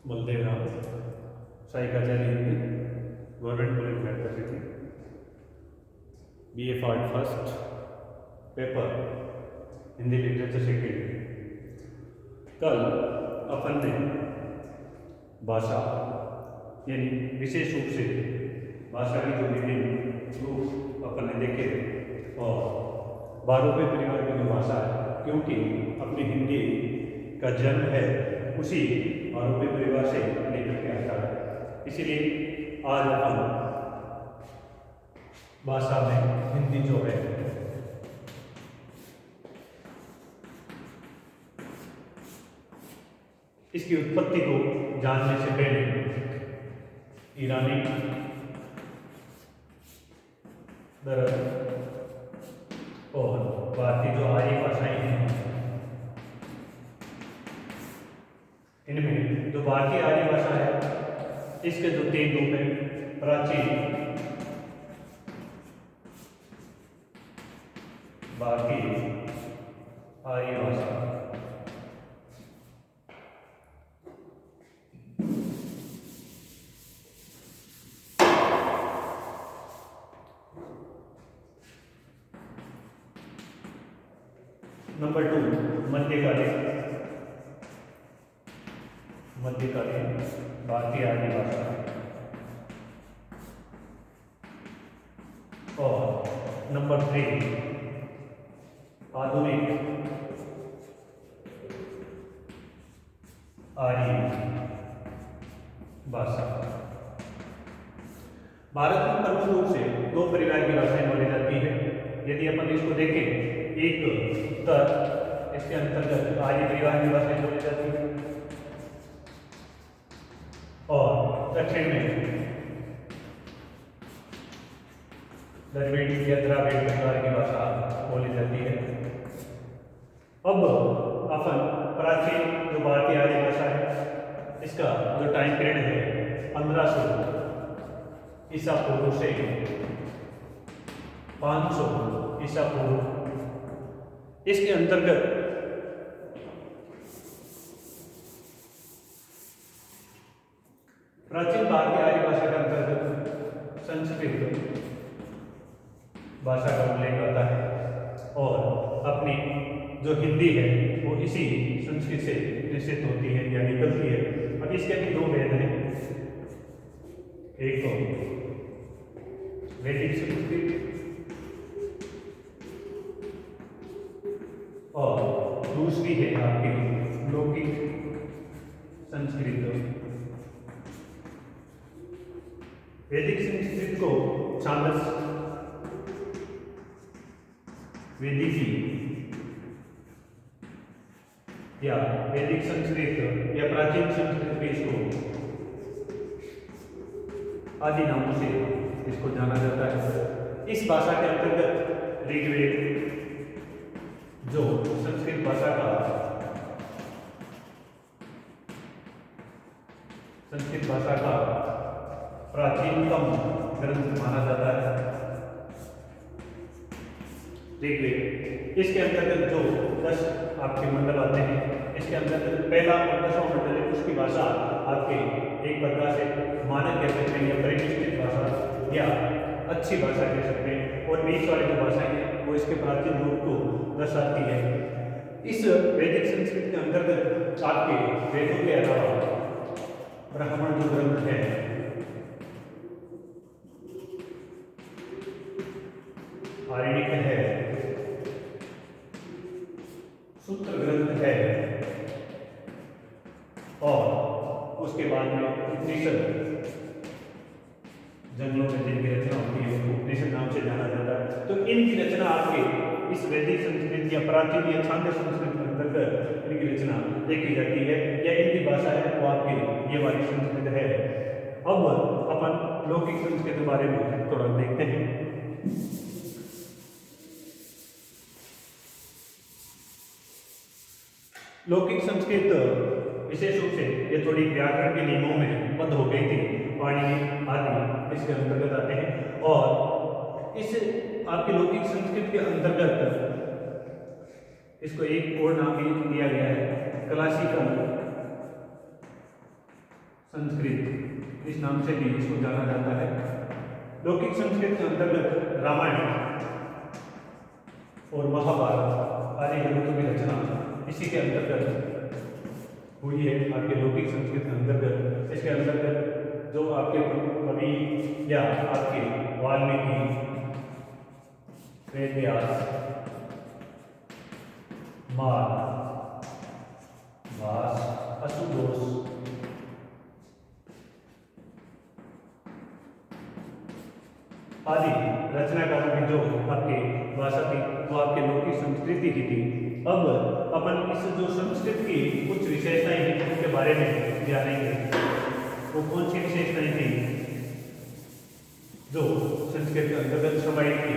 बलदेवराम साइकाचार्य Hindi government college medical BA part first paper Hindi literature second. कल अपन ने भाषा यानी विशेष रूप से भाषा की जो विभिन्न रूप अपन ने देखे और बारोपे परिवार की जो भाषा है, क्योंकि अपनी हिंदी का जन्म है उसी आरोपी परिवार से लेकर के आता है, इसीलिए आज हम भाषा में हिंदी जो है इसकी उत्पत्ति को जानने से पहले ईरानी दरअसल और भारतीय जो आर्य भाषाएं हैं, इनमें जो भारतीय आर्य भाषा है इसके जो 3 रूप हैं, प्राचीन भारतीय आर्य भाषा, नंबर 2 मध्यकालीन भारतीय आर्य भाषा, और नंबर 3 आधुनिक आर्य भाषा। भारत में प्रमुख रूप से 2 परिवार की भाषाएं बोली जाती है। यदि अपन इसको देखें, एक उत्तर, इसके अंतर्गत आर्य परिवार की भाषाएं बोली जाती है और दक्षिण में द्रविड़ या द्राविड़ परिवार की भाषा बोली जाती है। अब अपन प्राचीन जो भारतीय आर्य भाषा है इसका जो टाइम पीरियड है 1500 ईसा पूर्व से 500 ईसा पूर्व, इसके अंतर्गत प्राचीन भारतीय आर्य भाषा के अंतर्गत संस्कृत भाषा का उल्लेख आता है और अपनी जो हिंदी है वो इसी संस्कृत से निश्चित होती है या निकलती है। अब इसके भी 2 वेद हैं, एक तो वैदिक संस्कृत और दूसरी है आपकी लौकिक संस्कृत। वैदिक संस्कृत को छांदस, वैदिकी या वैदिक संस्कृत या प्राचीन संस्कृत भी इसको आदि नामों से इसको जाना जाता है। इस भाषा के अंतर्गत ऋग्वेद जो संस्कृत भाषा का प्राचीनतम ग्रंथ माना जाता है, ऋग्वेद। इसके अंतर्गत जो 10 आपके मंडल आते हैं, इसके अंतर्गत पहला और 10वां मंडल है, उसकी भाषा आपके एक प्रकार से मानक कह सकते हैं या प्रतिष्ठित भाषा या अच्छी भाषा कह सकते हैं, और बीच वाली जो भाषाएं हैं वो इसके प्राचीन रूप को दर्शाती है। इस वैदिक संस्कृत के अंतर्गत आपके वेदों के अलावा ब्राह्मण जो ग्रंथ है, आरण्यक है, सूत्र ग्रंथ है, और उसके बाद में उपनिषद, जंगलों में जिनकी रचना होती है उसको उपनिषद नाम से जाना जाता है। तो इनकी रचना आपके इस वैदिक संस्कृत या प्राचीन या छांदस संस्कृत के अंतर्गत इनकी रचना देखी जाती है या इनकी भाषा है वो आपकी ये वाली संस्कृत है। अब अपन लौकिक संस्कृत के बारे में थोड़ा देखते हैं। लौकिक संस्कृत विशेष रूप से ये थोड़ी व्याकरण के नियमों में बंद हो गई थी, पाणिनि आदि इसके अंतर्गत आते हैं, और इस आपकी लौकिक संस्कृत के अंतर्गत इसको एक और नाम भी दिया गया है, क्लासिकल नाम से भी इसको जाना जाता है। लौकिक संस्कृत के अंतर्गत रामायण और महाभारत आदि ग्रंथों की रचना इसी के अंतर्गत हुई है। आपके लौकिक संस्कृत के अंतर्गत, इसके अंतर्गत जो आपके कवि या आपके वाल्मीकि, वेदव्यास, माल, व्यास, असुतोष, आदि रचनाकारों की जो आपके भाषा थी वो आपके लौकिक संस्कृति की थी। अब अपन इस जो संस्कृत की कुछ विशेषताएं हैं उनके बारे में जानेंगे। वो कौन सी विशेषताएं थी जो संस्कृत के अंतर्गत समाई थी?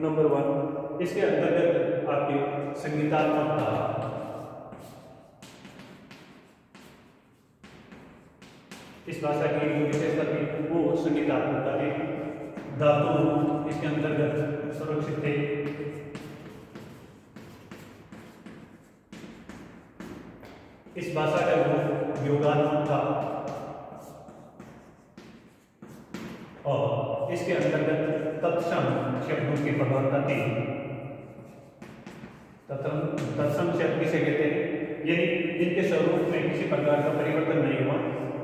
नंबर 1, इसके अंतर्गत आपके संगीतात्मकता, इस भाषा की जो विशेषता थी वो संगीतात्मकता थी। धातु इसके अंतर्गत सुरक्षित थे। इस भाषा का जो योगात्मक था और इसके अंतर्गत तत्सम शब्दों की प्रधानता थी। तत्सम शब्द किसे कहते हैं? यानी जिनके स्वरूप में किसी प्रकार का परिवर्तन नहीं हुआ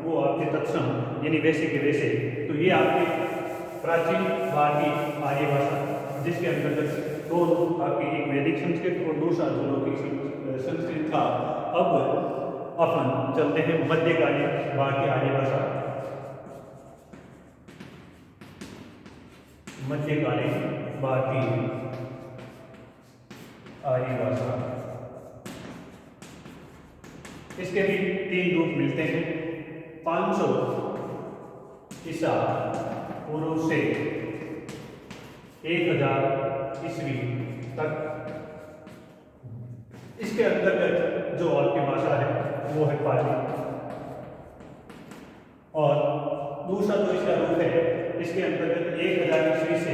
वो आपके तत्सम यानी वैसे के वैसे। तो ये आपके प्राचीन भारतीय आर्य भाषा जिसके अंतर्गत दोनों आपकी एक वैदिक संस्कृत और दूसरा जो लौकिक संस्कृत था। अब अपन चलते हैं मध्यकालीन भारतीय आर्य भाषा। मध्यकालीन भारतीय आर्य भाषा, इसके भी 3 रूप मिलते हैं। 500 ईसा पूर्व से 1000 ईस्वी तक। इसके अंतर्गत जो आपकी भाषा है वो है पाली। और दूसरा जो इसका रूप है इसके अंतर्गत 1000 ईस्वी से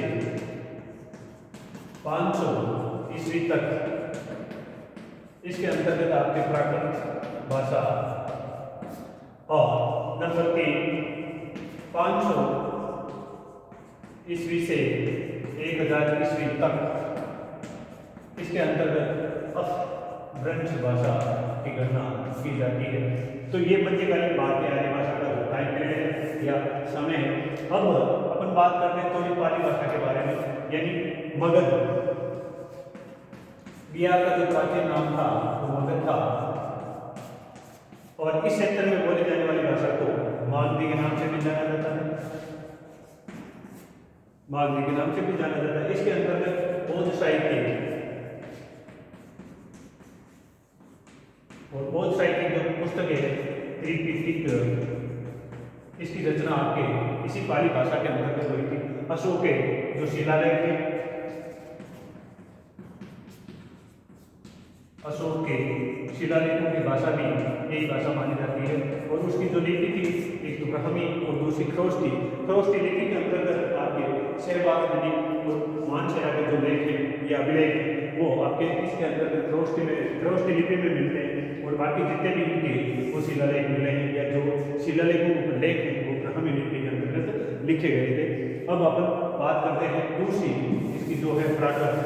500 ईस्वी तक। इसके अंतर्गत आपके प्राकृत भाषा। और नंबर 3, 500 ईस्वी से 1000 ईस्वी तक। इसके अंतर्गत अपभ्रंश भाषा की गणना की जाती है। तो ये मध्यकालीन भारतीय आर्य भाषा का जो टाइम पीरियड या समय है। अब अपन बात करते हैं थोड़ी पाली भाषा के बारे में, यानी मगध। बिहार का जो प्राचीन नाम था वो मगध था। और इस क्षेत्र में बोली जाने वाली भाषा को मागधी के नाम से भी जाना जाता है। मागधी के नाम से भी जाना जाता है। इसके अंतर्गत बौद्ध साहित्य और बौद्ध साहित्य जो पुस्तक है त्रिपिटक, इसकी रचना आपके इसी पाली भाषा के अंतर्गत हुई थी। अशोक के जो शिलालेख थे, अशोक के शिलालेखों की भाषा भी यही भाषा मानी जाती है। और उसकी जो लिपि थी एक तो ब्राह्मी और दूसरी खरोष्टी। खरोष्टी लिपि के अंतर्गत आपके शहबाज नदी और मानसेरा के जो लेख हैं या अभिलेख वो आपके इसके अंतर्गत खरोष्टी लिपि में मिलते हैं। और बाकी जितने भी इनके वो शिलालेख मिले हैं या जो शिलालेखों लेख हैं वो ब्राह्मी लिपि के अंतर्गत लिखे गए थे। अब अपन बात करते हैं दूसरी इसकी जो है प्राकृत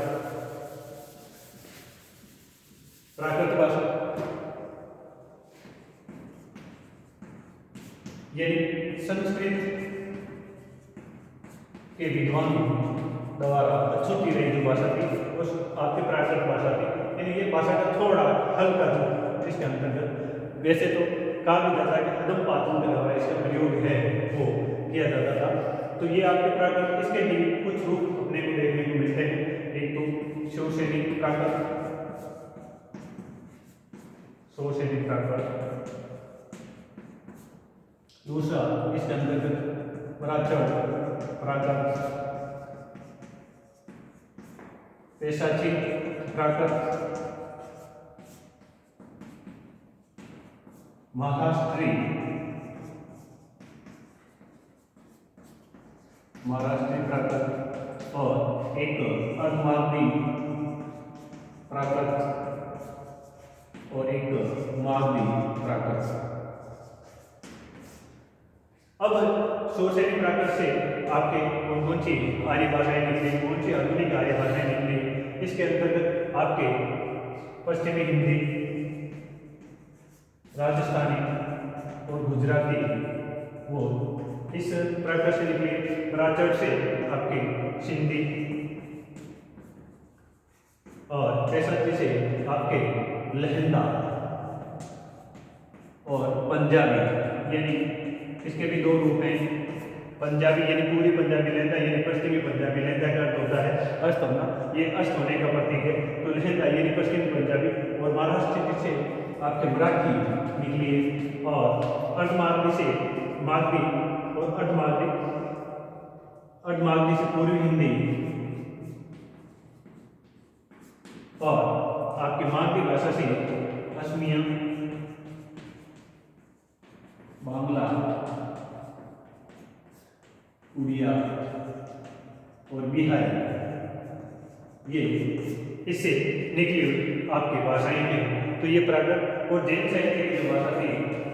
भाषा, यानी संस्कृत के विद्वानों द्वारा अछूती रही जो भाषा थी उस आपकी प्राकृत भाषा थी। यानी ये भाषा का थोड़ा हल्का रूप इसके अंतर्गत। वैसे तो कहा भी जाता है कि अदम पात्रों के द्वारा इसका प्रयोग है वो किया जाता था। तो ये आपके प्राकृत, इसके भी कुछ रूप अपने को देखने को मिलते हैं। एक तो शिवसेनी प्राकृत, शिवसेनी प्राकृत। दूसरा इसके अंतर्गत प्राकृत, पेशाची प्राकृत, महाराष्ट्री प्राकृत और एक अर्धमागधी प्राकृत और एक मागधी प्राकृत। अब शोषणी प्राकृत से आपके कौन कौन सी आर्य भाषाएं निकली, कौन सी आधुनिक आर्य भाषाएं निकली, इसके अंतर्गत आपके पश्चिमी हिंदी, राजस्थानी और गुजराती वो इस प्राकृत से निकली। प्राचर से आपकी सिंधी और पैसठी से आपके लहंदा और पंजाबी, यानी इसके भी दो रूप हैं। पंजाबी यानी पूरी पंजाबी लहंदा, यानी पश्चिमी पंजाबी लहंदा का अर्थ होता है अस्त होना, ये अस्त होने का प्रतीक है। तो लहंदा यानी पश्चिमी पंजाबी और महाराष्ट्र से आपके मराठी निकली है और अर्धमागधी से मागधी और अर्धमागधी से पूर्वी हिंदी और आपकी मागधी भाषा से असमिया, बांग्ला, उड़िया और बिहारी, ये इससे निकली हुई आपकी भाषाएं हैं। तो ये प्राकृत और जैन साहित्य की जो भाषा थी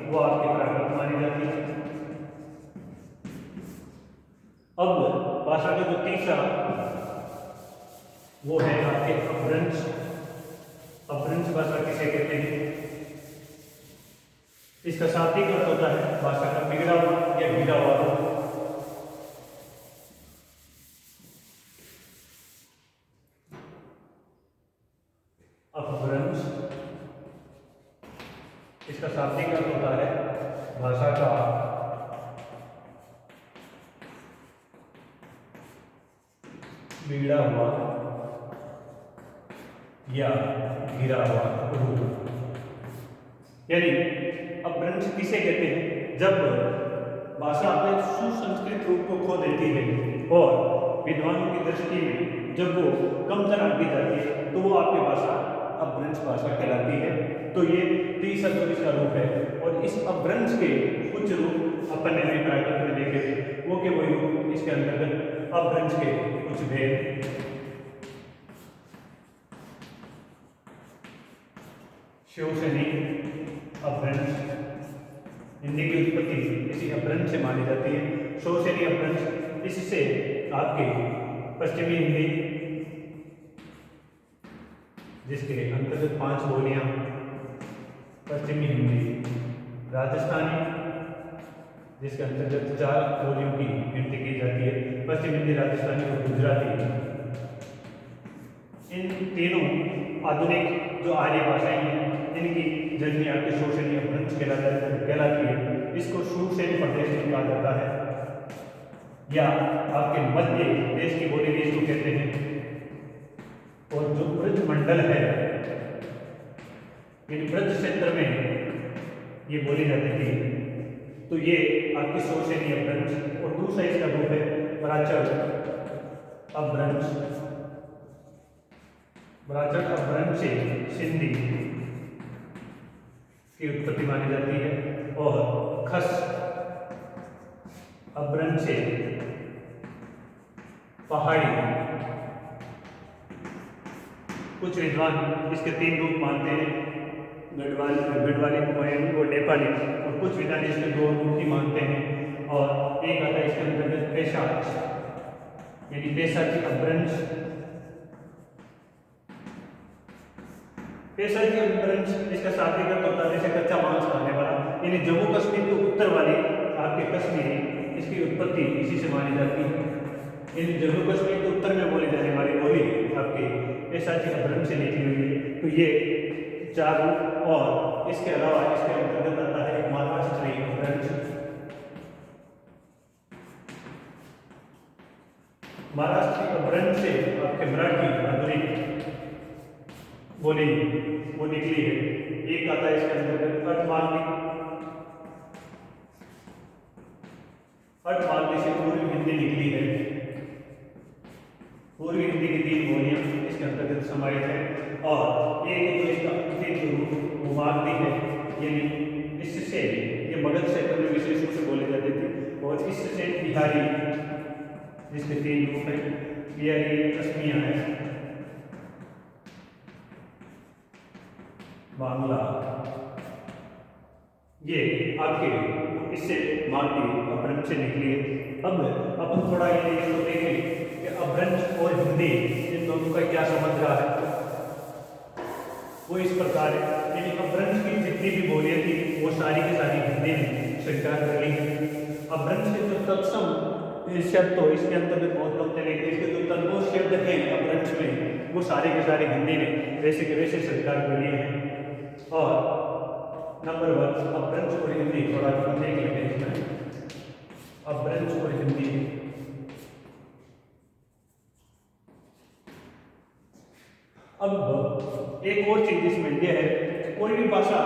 वो आपकी प्राकृत मानी जाती है। अब भाषा का जो तीसरा वो है आपके अपभ्रंश। अपभ्रंश भाषा किसे कहते हैं? इसका शाब्दिक अर्थ होता है भाषा का बिगड़ा हुआ या गिरा हुआ रूप। अपभ्रंश इसका शाब्दिक अर्थ होता है भाषा का बिगड़ा हुआ या गिरा हुआ रूप। यानी अपभ्रंश किसे कहते हैं? जब भाषा अपने सुसंस्कृत रूप को खो देती है और विद्वानों की दृष्टि में जब वो कमतर आंकी जाती है तो वो आपकी भाषा अपभ्रंश भाषा कहलाती है। तो ये 30 का रूप है और इस अपभ्रंश के कुछ रूप अपन ने भी प्राकृत में देखे थे, वो के वही रूप इसके अंतर्गत अपभ्रंश के कुछ भेद। शोषणी अपभ्रंश, हिंदी की उत्पत्ति इसी अपभ्रंश से मानी जाती है। शोषणी अपभ्रंश इससे आपके पश्चिमी हिंदी जिसके अंतर्गत 5 बोलियां, पश्चिमी हिंदी, राजस्थानी जिसके अंतर्गत 4 बोलियों की गिनती की जाती है, पश्चिमी हिंदी, राजस्थानी और गुजराती, इन तीनों आधुनिक जो आर्य भाषाएं हैं इनकी जन्मी आपके शोषणी अपभ्रंश कहलाती है। इसको शूरसेन प्रदेश में कहा जाता है या आपके मध्य देश की बोली भी इसको कहते हैं। और जो ब्रज मंडल है यानी ब्रज क्षेत्र में ये बोली जाती थी, तो ये आपकी शोषणी अपभ्रंश। और दूसरा इसका रूप है प्राचर अपभ्रंश। प्राचर अपभ्रंश से सिंधी की उत्पत्ति मानी जाती है और खस अपभ्रंश से पहाड़ी। कुछ विद्वान इसके 3 रूप मानते हैं, गढ़वाली, कुमायूनी और नेपाली, और कुछ विद्वान इसके 2 रूप ही मानते हैं। और एक आता है इसके अंतर्गत पैशाच यानी पैशाची अपभ्रंश। पैशाची अपभ्रंश इसका शाब्दिक अर्थ होता है जैसे कच्चा मांस खाने वाला, यानी जम्मू कश्मीर के उत्तर वाली आपके कश्मीरी, इसकी उत्पत्ति इसी से मानी जाती है। इन जम्मू कश्मीर के उत्तर में बोली जाने वाली बोली आपकी पैशाची अपभ्रंश से निकली हुई है। तो ये 4 रूप और इसके अलावा इसके अंतर्गत आता है महाराष्ट्री अपभ्रंश। महाराष्ट्री अपभ्रंश से आपके मराठी आधुनिक बोली वो निकली है। एक आता है इसके अंतर्गत अर्धमागधी से पूर्वी हिंदी निकली है। पूर्वी हिंदी की 3 बोलियां इसके अंतर्गत समाहित है और एक जो इसका अंतिम रूप वो मागधी है, यानी इससे ये मगध क्षेत्र में विशेष रूप से बोली जाती थी। और इससे बिहारी जिसके 3 रूप है, बिहारी असमिया है, बांग्ला, ये आपके इससे मार्गी अपभ्रंश से निकली है। अब अपन थोड़ा ये इसको देखें कि अपभ्रंश और हिंदी इन दोनों का क्या संबंध रहा है। वो इस प्रकार है, यानी अपभ्रंश की जितनी भी बोलियां थी वो सारी की सारी हिंदी में स्वीकार कर ली है। अपभ्रंश के जो तत्सम शब्द तो इसके अंतर्गत बहुत कम चले, इसके जो तद्भव शब्द हैं अपभ्रंश में वो सारे के सारे हिंदी में वैसे के वैसे स्वीकार कर लिए हैं। और नंबर 1 अपभ्रंश और हिंदी थोड़ा देख लेते हैं इसमें। अपभ्रंश और हिंदी, अब एक और चीज इसमें यह है कि कोई भी भाषा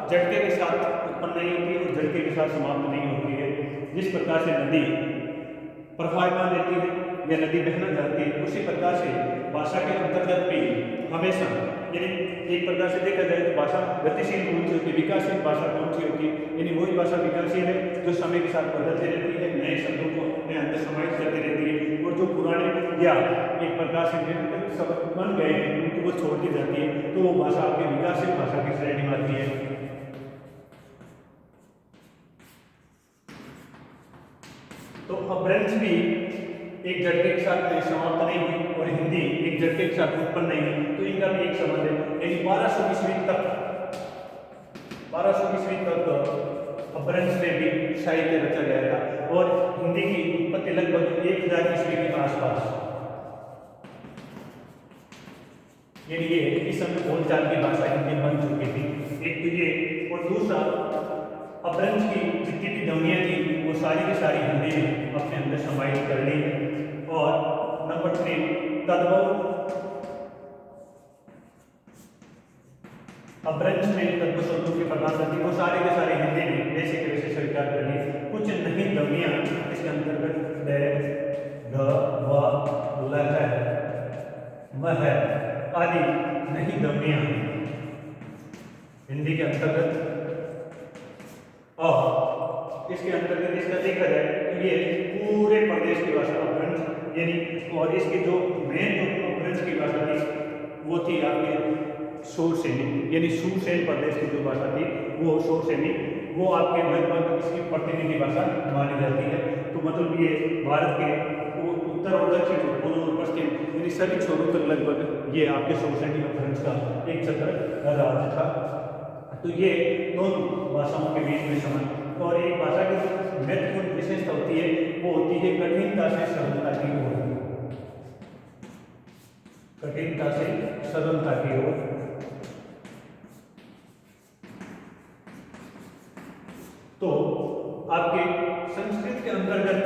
झटके के साथ उत्पन्न नहीं होती और झटके के साथ समाप्त नहीं होती है। जिस प्रकार से नदी प्रवाहमान रहती है या नदी बहना जाती है, उसी प्रकार से भाषा के अंतर्गत भी हमेशा, यानी एक प्रकार से देखा जाए तो भाषा गतिशील कौन सी होती है, विकासशील भाषा कौन सी होती है, यानी वही भाषा विकासशील है जो समय के साथ बदलती रहती है, नए शब्दों को अपने अंदर समाहित करती रहती है, और जो पुराने या एक प्रकार से निरंतर शब्द बन गए हैं उनको वो छोड़ दी जाती है, तो वो भाषा आपकी विकासशील भाषा की श्रेणी में आती है। तो अपभ्रंश भी एक झटके के साथ समाप्त नहीं हुई और हिंदी एक झटके के साथ उत्पन्न नहीं हुई, तो इनका भी एक संबंध है। यानी 1200 ईस्वी तक अपभ्रंश में भी साहित्य रचा गया था और हिंदी की उत्पत्ति लगभग 1000 ईस्वी के आसपास, यानी ये इस समय बोलचाल की भाषा हिंदी बन चुकी थी। एक तो ये, और दूसरा अपभ्रंश की जितनी भी ध्वनियां थी वो सारी की सारी हिंदी में अपने अंदर समाहित कर ली। और नंबर 3 तद्भव, अपभ्रंश में तद्भव शब्दों के प्रकार होती वो सारे के सारे हिंदी में वैसे के वैसे स्वीकार कर ली। कुछ नहीं ध्वनियां इसके अंतर्गत ड, ढ, व, ल, वह आदि नहीं ध्वनियां हिंदी के अंतर्गत। और इसके अंतर्गत इसका देखा जाए तो ये पूरे प्रदेश की भाषा अपभ्रंश, यानी और इसकी जो मेन जो अपभ्रंश की भाषा थी वो थी आपके सुरसेनी, यानी सुरसेन प्रदेश की जो भाषा थी वो सुरसेनी, वो आपके लगभग इसकी प्रतिनिधि भाषा मानी जाती है। तो मतलब ये भारत के उत्तर और दक्षिण, पूर्व और पश्चिम, यानी सभी छोरों तक लगभग ये आपके सुरसेनी अपभ्रंश का एक छत्र राज्य था। तो ये दोनों भाषाओं के बीच में संबंध, और एक भाषा की जो महत्वपूर्ण विशेषता होती है वो होती है कठिनता से सरलता की ओर, कठिनता से सरलता की ओर। तो आपके संस्कृत के अंतर्गत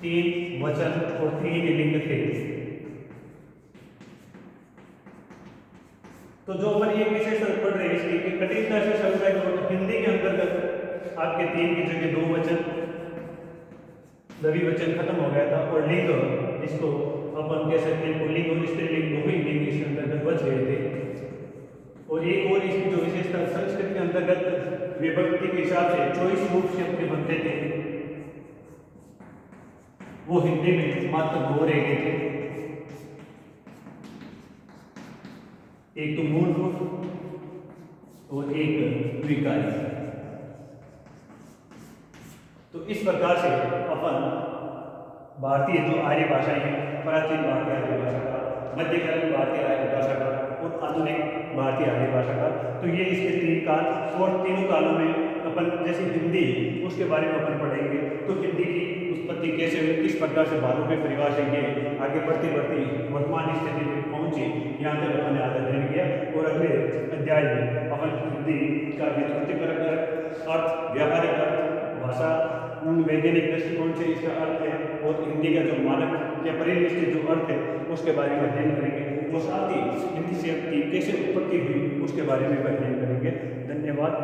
3 वचन और 3 लिंग थे। तो जो अपन ये विशेषता पढ़ रहे हैं इसकी कि कठिनता से सरलता की ओर, हिंदी के अंतर्गत आपके 3 की जगह 2 वचन, द्विवचन खत्म हो गया था, और लिंग इसको अपन कह सकते हैं पुल्लिंग और स्त्रीलिंग दो ही लिंग इसके अंतर्गत बच गए थे। और एक और इसकी जो विशेषता संस्कृत के अंतर्गत विभक्ति के हिसाब से 24 रूप से अपने बनते थे, वो हिंदी में मात्र 2 रह गए थे। एक तो मूल रूप और एक विकारी। तो इस प्रकार से अपन भारतीय जो आर्य भाषाएं हैं, प्राचीन भारतीय आर्य भाषा का, मध्यकालीन भारतीय आर्य भाषा का और आधुनिक भारतीय आर्य भाषा का, तो ये इसके 3 काल, और तीनों कालों में अपन जैसे हिंदी उसके बारे में अपन पढ़ेंगे। तो हिंदी की उत्पत्ति कैसे हुई, किस प्रकार से भारत में परिवार से ये आगे बढ़ती वर्तमान स्थिति में पहुंची, यहाँ तक अपन ने आज अध्ययन किया। और अगले अध्याय में अपन हिंदी का व्युत्पत्तिपरक अर्थ, व्यावहारिक अर्थ, भाषा वैज्ञानिक दृष्टिकोण से इसका अर्थ है, और हिंदी का जो मानक या परिनिष्ठित जो अर्थ है उसके बारे में अध्ययन करेंगे। और साथ ही हिंदी शब्द की कैसे उत्पत्ति हुई उसके बारे में अध्ययन करेंगे। धन्यवाद।